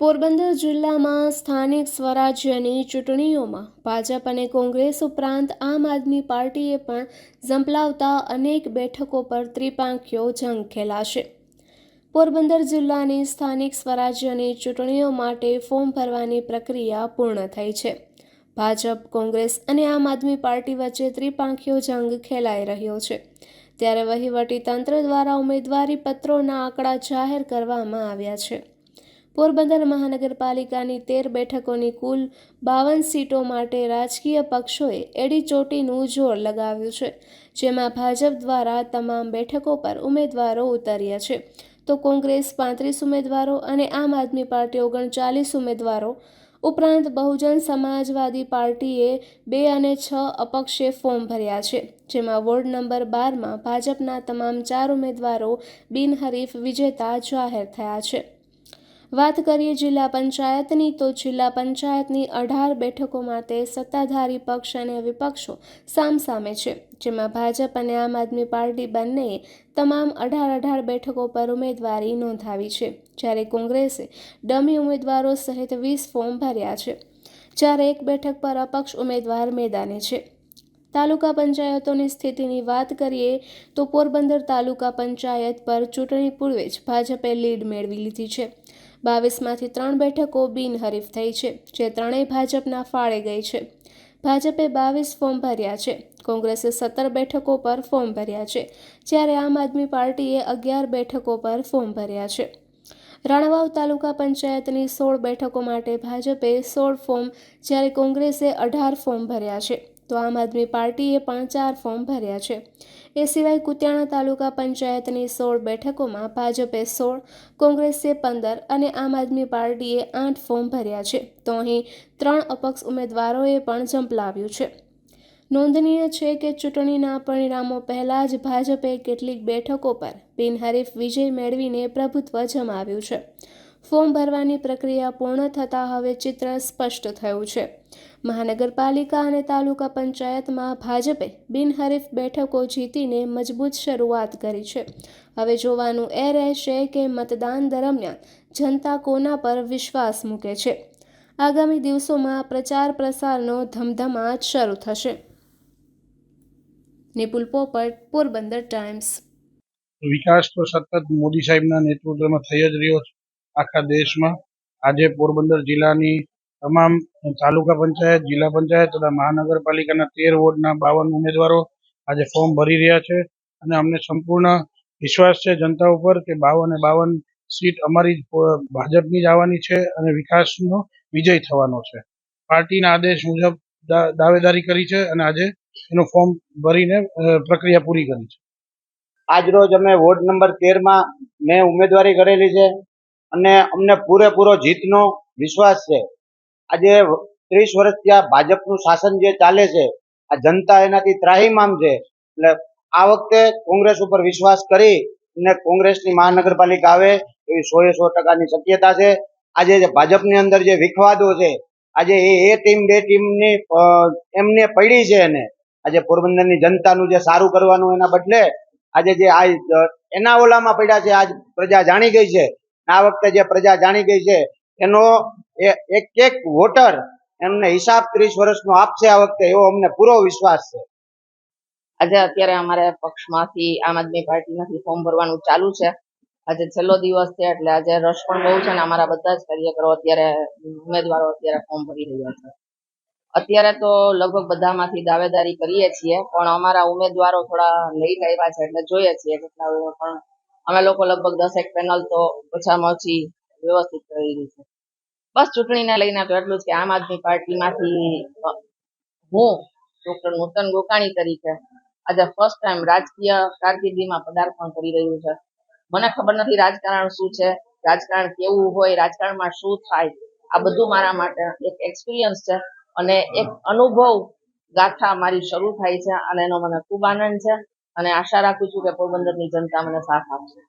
પોરબંદર જિલ્લામાં સ્થાનિક સ્વરાજ્યની ચૂંટણીઓમાં ભાજપ અને કોંગ્રેસ ઉપરાંત આમ આદમી પાર્ટીએ પણ ઝંપલાવતા અનેક બેઠકો પર ત્રિપાંખીયો જંગ ખેલાશે। પોરબંદર જિલ્લાની સ્થાનિક સ્વરાજ્યની ચૂંટણીઓ માટે ફોર્મ ભરવાની પ્રક્રિયા પૂર્ણ થઈ છે। ભાજપ, કોંગ્રેસ અને આમ આદમી પાર્ટી વચ્ચે ત્રિપાંખીયો જંગ ખેલાઈ રહ્યો છે। ત્યારે વહીવટી તંત્ર દ્વારા ઉમેદવારી પત્રોના આંકડા જાહેર કરવામાં આવ્યા છે। પોરબંદર મહાનગરપાલિકાની 13 બેઠકોની કુલ 52 સીટો માટે રાજકીય પક્ષોએ એડીચોટીનું જોર લગાવ્યું છે, જેમાં ભાજપ દ્વારા તમામ બેઠકો પર ઉમેદવારો ઉતર્યા છે, તો કોંગ્રેસ 35 ઉમેદવારો અને આમ આદમી પાર્ટી 39 ઉમેદવારો ઉપરાંત બહુજન સમાજવાદી પાર્ટીએ 2 અને 6 અપક્ષે ફોર્મ ભર્યા છે, જેમાં વોર્ડ નંબર 12માં ભાજપના તમામ 4 ઉમેદવારો બિનહરીફ વિજેતા જાહેર થયા છે। વાત કરીએ જિલ્લા પંચાયતની, તો જિલ્લા પંચાયતની 18 બેઠકો માટે સત્તાધારી પક્ષ અને વિપક્ષો સામસામે છે, જેમાં ભાજપ અને આમ આદમી પાર્ટી બંનેએ તમામ 18 બેઠકો પર ઉમેદવારી નોંધાવી છે, જ્યારે કોંગ્રેસે ડમી ઉમેદવારો સહિત 20 ફોર્મ ભર્યા છે, જ્યારે 1 બેઠક પર અપક્ષ ઉમેદવાર મેદાને છે। તાલુકા પંચાયતોની સ્થિતિની વાત કરીએ તો પોરબંદર તાલુકા પંચાયત પર ચૂંટણી પૂર્વે જ ભાજપે લીડ મેળવી લીધી છે। 22માંથી 3 બેઠકો બિનહરીફ થઈ છે, જે ત્રણેય ભાજપના ફાળે ગઈ છે। ભાજપે 22 ફોર્મ ભર્યા છે, કોંગ્રેસે 17 બેઠકો પર ફોર્મ ભર્યા છે, જ્યારે આમ આદમી પાર્ટીએ 11 બેઠકો પર ફોર્મ ભર્યા છે। રાણાવાવ તાલુકા પંચાયતની 16 બેઠકો માટે ભાજપે 16 ફોર્મ, જ્યારે કોંગ્રેસે 18 ફોર્મ ભર્યા છે, તો આમ આદમી પાર્ટીએ પણ 4 ફોર્મ ભર્યા છે। એ સિવાય કુતિયાણા તાલુકા પંચાયતની 16 બેઠકોમાં ભાજપે 16, કોંગ્રેસે 15 અને આમ આદમી પાર્ટીએ 8 ફોર્મ ભર્યા છે, તો અહીં 3 અપક્ષ ઉમેદવારોએ પણ ઝંપલાવ્યું છે। નોંધનીય છે કે ચૂંટણીના પરિણામો પહેલા જ ભાજપે કેટલીક બેઠકો પર બિનહરીફ વિજય મેળવીને પ્રભુત્વ જમાવ્યું છે। ફોર્મ ભરવાની પ્રક્રિયા પૂર્ણ થતાં હવે ચિત્ર સ્પષ્ટ થયું છે। મહાનગરપાલિકા અને તાલુકા પંચાયતમાં ભાજપે બિનહરીફ બેઠકો જીતીને મજબૂત શરૂઆત કરી છે। હવે જોવાનું એ રહેશે કે મતદાન દરમિયાન જનતા કોના પર વિશ્વાસ મૂકે છે। આગામી દિવસોમાં પ્રચાર પ્રસારનો ધમધમાટ શરૂ થશે। નિપુલ પોપટ, પોરબંદર ટાઈમ્સ। વિકાસ તો સતત મોદી સાહેબના નેતૃત્વમાં થઈ જ રહ્યો છે આખા દેશમાં। આજે પોરબંદર જિલ્લાની તમામ તાલુકા પંચાયત, જિલ્લા પંચાયત તથા મહાનગરપાલિકાના 13 વોર્ડના 52 ઉમેદવારો આજે ફોર્મ ભરી રહ્યા છે, અને અમને સંપૂર્ણ વિશ્વાસ છે જનતા ઉપર કે 52 સીટ અમારી ભાજપની જ આવવાની છે અને વિકાસનો વિજય થવાનો છે। પાર્ટીના આદેશ મુજબ દાવેદારી કરી છે અને આજે એનું ફોર્મ ભરીને પ્રક્રિયા પૂરી કરી છે। આજ રોજ અમે વોર્ડ નંબર 13માં મેં ઉમેદવારી કરેલી છે અને અમને પૂરેપૂરો જીતનો વિશ્વાસ છે। આજે 30 વર્ષથી આ ભાજપનું શાસન જે ચાલે છે, આ જનતા એનાથી ત્રાહિમામ છે, એટલે આ વખતે કોંગ્રેસ ઉપર વિશ્વાસ કરી અને કોંગ્રેસની મહાનગરપાલિકા આવે એવી 100% શક્યતા છે। આજે ભાજપની અંદર જે વિખવાદો છે, આજે એ ટીમ બે ટીમની એમને પડી છે, અને આજે પોરબંદરની જનતાનું જે સારું કરવાનું એના બદલે આજે જે એના ઓલામાં પડ્યા છે, આજ પ્રજા જાણી ગઈ છે। આ વખતે જે પ્રજા જાણી ગઈ છે એનો એક વોટર એમને હિસાબ 30 વર્ષનો આપશે આ વખતે, એવો અમને પૂરો વિશ્વાસ છે। આજે અત્યારે અમારે પક્ષમાંથી આમ આદમી પાર્ટીમાંથી ફોર્મ ભરવાનું ચાલુ છે। આજે છેલ્લો દિવસ છે, એટલે આજે રસ પણ બહુ છે, ને અમારા બધા જ કાર્યકરો અત્યારે ઉમેદવારો અત્યારે ફોર્મ ભરી રહ્યા છે। અત્યારે તો લગભગ બધામાંથી દાવેદારી કરીએ છીએ, પણ અમારા ઉમેદવારો થોડા લેટ આવ્યા છે, એટલે જોઈએ છીએ કેટલા પણ અમે લોકો લગભગ 10 પેનલ તો ઓછામાં ઓછી વ્યવસ્થિત કરી છે। બસ ચૂંટણીને લઈને તો એટલું જ કે આમ આદમી પાર્ટીમાંથી હું ડોક્ટર નૂતન ગોકાણી તરીકે આજે ફર્સ્ટ ટાઈમ રાજકીય કારકિર્દીમાં પદાર્પણ કરી રહ્યું છે। મને ખબર નથી રાજકારણ શું છે, રાજકારણ કેવું હોય, રાજકારણમાં શું થાય, આ બધું મારા માટે એક એક્સપિરિયન્સ છે અને એક અનુભવ ગાથા મારી શરૂ થાય છે, અને એનો મને ખૂબ આનંદ છે, અને આશા રાખું છું કે પોરબંદરની જનતા મને સાથ આપશે।